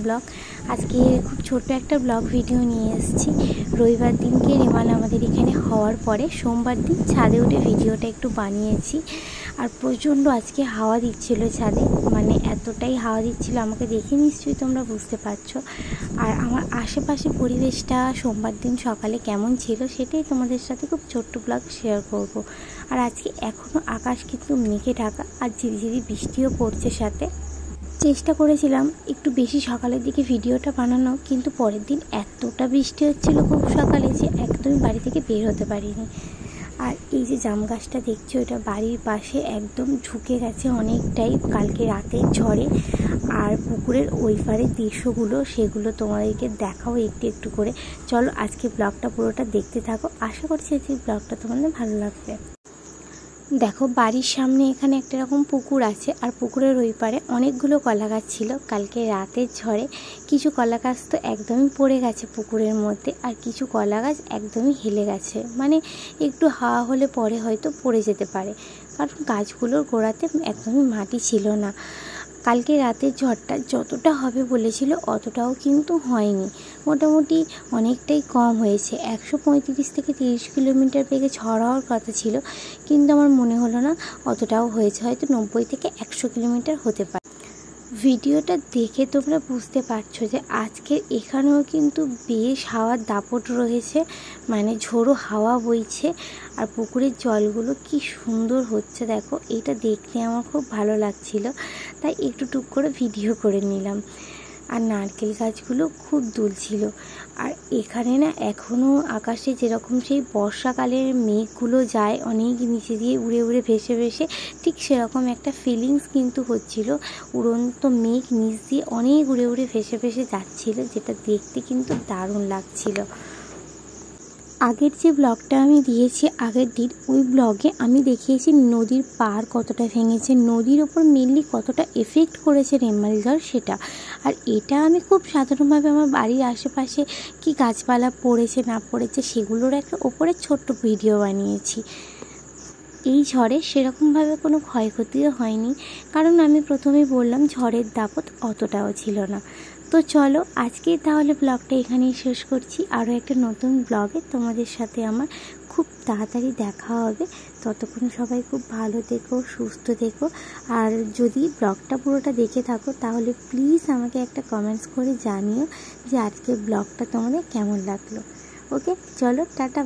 Blog. আজকে খুব ছোট্ট একটা ব্লগ ভিডিও নিয়ে এসেছি। রবিবার দিনকে রেমাল আমাদের এখানে হওয়ার পরে সোমবার দিন ছাদে উঠে ভিডিওটা একটু বানিয়েছি। আর প্রচণ্ড আজকে হাওয়া দিচ্ছিল ছাদে, মানে এতটাই হাওয়া দিচ্ছিল, আমাকে দেখে নিশ্চয়ই তোমরা বুঝতে পারছো। আর আমার আশেপাশে পরিবেশটা সোমবার দিন সকালে কেমন ছিল সেটাই তোমাদের সাথে খুব ছোট্ট ব্লগ শেয়ার করব। আর আজকে এখনও আকাশ কিন্তু মেঘে ঢাকা আর ঝিরিঝিরি বৃষ্টিও পড়ছে সাথে। চেষ্টা করেছিলাম একটু বেশি সকালের দিকে ভিডিওটা বানানো, কিন্তু পরের দিন এতটা বৃষ্টি হচ্ছিল খুব সকালে যে একদমই বাড়ি থেকে বের হতে পারিনি। আর এই যে জাম গাছটা দেখছো, এটা বাড়ির পাশে একদম ঝুঁকে গেছে অনেকটাই কালকে রাতের ঝড়ে। আর পুকুরের ওই পারের দৃশ্যগুলো সেগুলো তোমাদেরকে দেখাও একটু একটু করে। চলো আজকে ব্লগটা পুরোটা দেখতে থাকো, আশা করছি আজকে ব্লগটা তোমাদের ভালো লাগবে। দেখো বাড়ির সামনে এখানে একটা রকম পুকুর আছে, আর পুকুরের ওই পারে অনেকগুলো কলা গাছ ছিল। কালকে রাতের ঝড়ে কিছু কলা গাছ তো একদমই পড়ে গেছে পুকুরের মধ্যে, আর কিছু কলা গাছ একদমই হেলে গেছে, মানে একটু হাওয়া হলে পরে হয়তো পড়ে যেতে পারে, কারণ গাছগুলোর গোড়াতে একদমই মাটি ছিল না। কালকে রাতের ঝড়টা যতটা হবে বলেছিল অতটাও কিন্তু হয়নি, মোটামুটি অনেকটাই কম হয়েছে। 135 থেকে 30 কিলোমিটার বেগে ঝড় হওয়ার কথা ছিল, কিন্তু আমার মনে হলো না অতটাও হয়েছে, হয়তো 90 থেকে 100 কিলোমিটার হতে পারে। ভিডিওটা দেখে তোমরা বুঝতে পারছো যে আজকের এখানেও কিন্তু বেশ হাওয়ার দাপট রয়েছে, মানে ঝোড়ো হাওয়া বইছে। আর পুকুরের জলগুলো কি সুন্দর হচ্ছে দেখো, এটা দেখতে আমার খুব ভালো লাগছিল, তাই একটু টুক করে ভিডিও করে নিলাম। আর নারকেল গাছগুলো খুব দুলছিল। আর এখানে না এখনও আকাশে যেরকম সেই বর্ষাকালের মেঘগুলো যায় অনেক নিচে দিয়ে উড়ে উড়ে ভেসে ভেসে, ঠিক সেরকম একটা ফিলিংস কিন্তু হচ্ছিল। উড়ন্ত মেঘ নিচ দিয়ে অনেক উড়ে উড়ে ভেসে ভেসে যাচ্ছিল, যেটা দেখতে কিন্তু দারুণ লাগছিল। আগের যে ব্লগটা আমি দিয়েছি আগের দিন, ওই ব্লগে আমি দেখিয়েছি নদীর পাড় কতটা ভেঙেছে, নদীর ওপর মেনলি কতটা এফেক্ট করেছে রেমাল ঝড় সেটা। আর এটা আমি খুব সাধারণভাবে আমার বাড়ির আশেপাশে কি গাছপালা পড়েছে না পড়েছে সেগুলোর একটা ওপরে ছোট্ট ভিডিও বানিয়েছি। এই ঝড়ে সেরকমভাবে কোনো ক্ষয়ক্ষতিও হয়নি, কারণ আমি প্রথমেই বললাম ঝড়ের দাপট অতটাও ছিল না। তো চলো আজকে তাহলে ব্লগটা এখানেই শেষ করছি। আরও একটা নতুন ব্লগে তোমাদের সাথে আমার খুব তাড়াতাড়ি দেখা হবে। ততক্ষণ সবাই খুব ভালো থেকো, সুস্থ থেকো। আর যদি ব্লগটা পুরোটা দেখে থাকো তাহলে প্লিজ আমাকে একটা কমেন্টস করে জানিও যে আজকে ব্লগটা তোমাদের কেমন লাগলো। ওকে চলো টাটা।